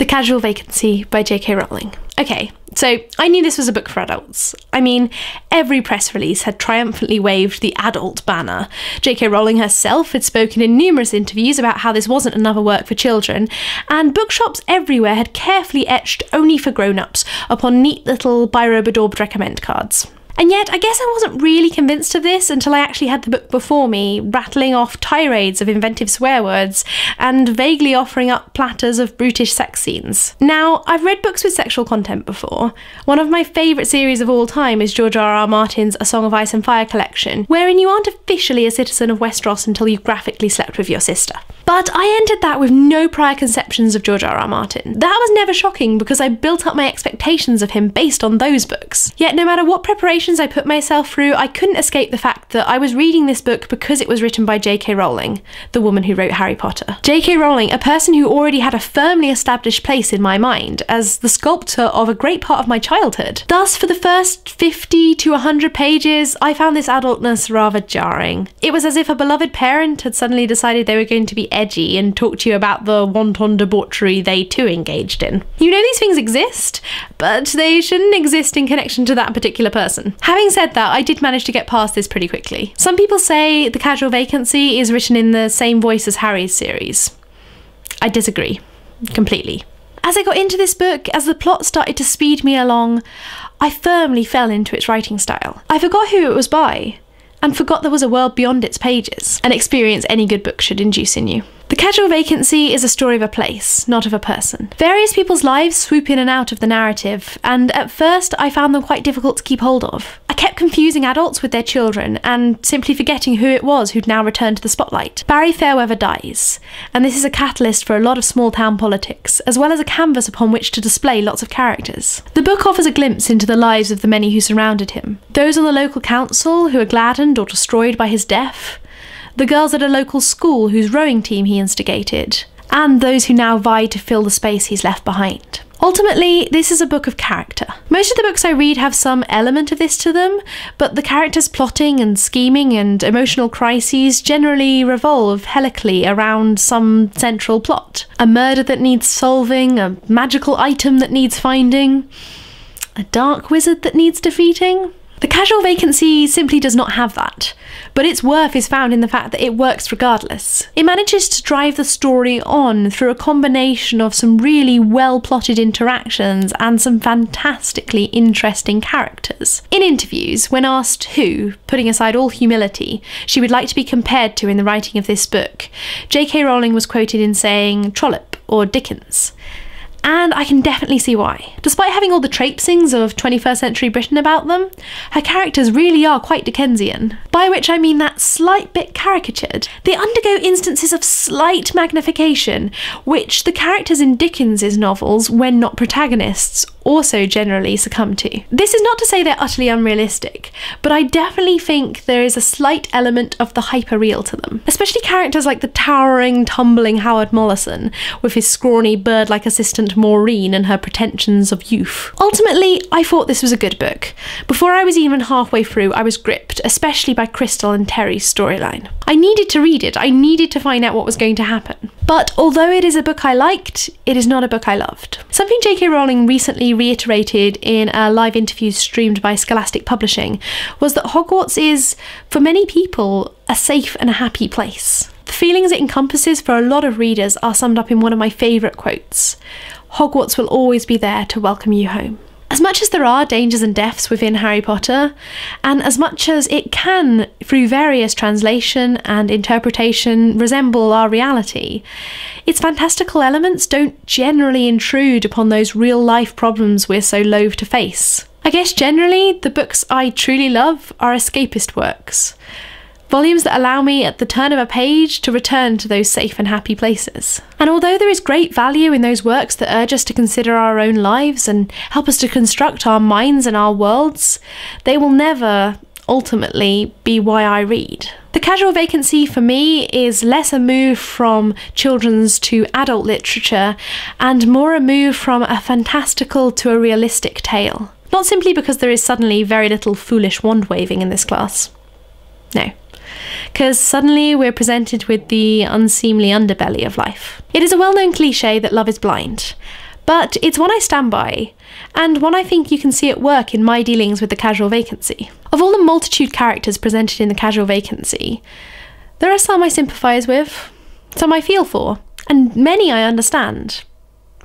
The Casual Vacancy by JK Rowling. Okay, so I knew this was a book for adults. I mean, every press release had triumphantly waved the adult banner. JK Rowling herself had spoken in numerous interviews about how this wasn't another work for children, and bookshops everywhere had carefully etched only for grown-ups upon neat little biro-bedaubed recommend cards. And yet, I guess I wasn't really convinced of this until I actually had the book before me, rattling off tirades of inventive swear words and vaguely offering up platters of brutish sex scenes. Now, I've read books with sexual content before. One of my favourite series of all time is George R.R. Martin's A Song of Ice and Fire collection, wherein you aren't officially a citizen of Westeros until you've graphically slept with your sister. But I entered that with no prior conceptions of George R.R. Martin. That was never shocking because I built up my expectations of him based on those books. Yet no matter what preparations I put myself through, I couldn't escape the fact that I was reading this book because it was written by JK Rowling, the woman who wrote Harry Potter. JK Rowling, a person who already had a firmly established place in my mind as the sculptor of a great part of my childhood. Thus, for the first 50 to 100 pages, I found this adultness rather jarring. It was as if a beloved parent had suddenly decided they were going to be edgy and talk to you about the wanton debauchery they too engaged in. You know these things exist, but they shouldn't exist in connection to that particular person. Having said that, I did manage to get past this pretty quickly. Some people say The Casual Vacancy is written in the same voice as Harry's series. I disagree. Completely. As I got into this book, as the plot started to speed me along, I firmly fell into its writing style. I forgot who it was by, and forgot there was a world beyond its pages, an experience any good book should induce in you. The Casual Vacancy is a story of a place, not of a person. Various people's lives swoop in and out of the narrative, and at first I found them quite difficult to keep hold of. I kept confusing adults with their children, and simply forgetting who it was who'd now returned to the spotlight. Barry Fairweather dies, and this is a catalyst for a lot of small-town politics, as well as a canvas upon which to display lots of characters. The book offers a glimpse into the lives of the many who surrounded him. Those on the local council who are gladdened or destroyed by his death, the girls at a local school whose rowing team he instigated, and those who now vie to fill the space he's left behind. Ultimately, this is a book of character. Most of the books I read have some element of this to them, but the characters' plotting and scheming and emotional crises generally revolve helically around some central plot. A murder that needs solving, a magical item that needs finding, a dark wizard that needs defeating. The Casual Vacancy simply does not have that, but its worth is found in the fact that it works regardless. It manages to drive the story on through a combination of some really well-plotted interactions and some fantastically interesting characters. In interviews, when asked who, putting aside all humility, she would like to be compared to in the writing of this book, JK Rowling was quoted in saying Trollope or Dickens. And I can definitely see why. Despite having all the traipsings of 21st century Britain about them, her characters really are quite Dickensian. By which I mean that slight bit caricatured. They undergo instances of slight magnification, which the characters in Dickens's novels, when not protagonists, also generally succumb to. This is not to say they're utterly unrealistic, but I definitely think there is a slight element of the hyper-real to them. Especially characters like the towering, tumbling Howard Mollison, with his scrawny bird-like assistant Maureen and her pretensions of youth. Ultimately, I thought this was a good book. Before I was even halfway through, I was gripped, especially by Crystal and Terry's storyline. I needed to read it, I needed to find out what was going to happen. But although it is a book I liked, it is not a book I loved. Something JK Rowling recently reiterated in a live interview streamed by Scholastic Publishing was that Hogwarts is, for many people, a safe and a happy place. The feelings it encompasses for a lot of readers are summed up in one of my favourite quotes: "Hogwarts will always be there to welcome you home." As much as there are dangers and deaths within Harry Potter, and as much as it can, through various translation and interpretation, resemble our reality, its fantastical elements don't generally intrude upon those real-life problems we're so loath to face. I guess generally, the books I truly love are escapist works. Volumes that allow me, at the turn of a page, to return to those safe and happy places. And although there is great value in those works that urge us to consider our own lives and help us to construct our minds and our worlds, they will never, ultimately, be why I read. The Casual Vacancy, for me, is less a move from children's to adult literature, and more a move from a fantastical to a realistic tale. Not simply because there is suddenly very little foolish wand-waving in this class. No. Because suddenly we're presented with the unseemly underbelly of life. It is a well-known cliché that love is blind, but it's one I stand by, and one I think you can see at work in my dealings with the Casual Vacancy. Of all the multitude characters presented in the Casual Vacancy, there are some I sympathise with, some I feel for, and many I understand,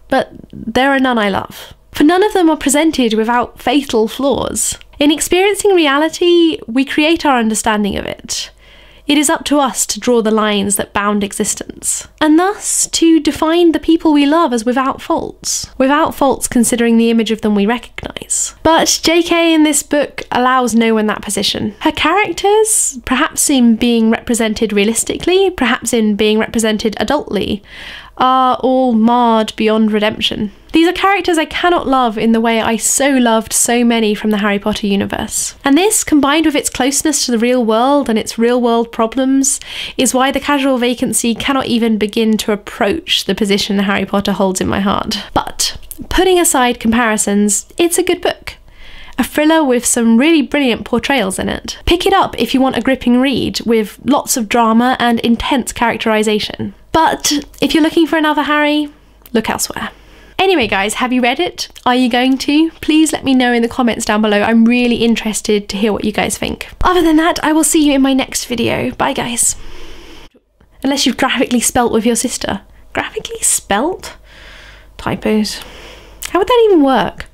but there are none I love. For none of them are presented without fatal flaws. In experiencing reality, we create our understanding of it. It is up to us to draw the lines that bound existence, and thus to define the people we love as without faults. Without faults considering the image of them we recognise. But JK in this book allows no one that position. Her characters, perhaps in being represented realistically, perhaps in being represented adultly, are all marred beyond redemption. These are characters I cannot love in the way I so loved so many from the Harry Potter universe. And this, combined with its closeness to the real world and its real world problems, is why the Casual Vacancy cannot even begin to approach the position Harry Potter holds in my heart. But, putting aside comparisons, it's a good book. A thriller with some really brilliant portrayals in it. Pick it up if you want a gripping read with lots of drama and intense characterization. But if you're looking for another Harry, look elsewhere. Anyway guys, have you read it? Are you going to? Please let me know in the comments down below. I'm really interested to hear what you guys think. Other than that, I will see you in my next video. Bye guys. Unless you've graphically spelt with your sister. Graphically spelt? Typos. How would that even work?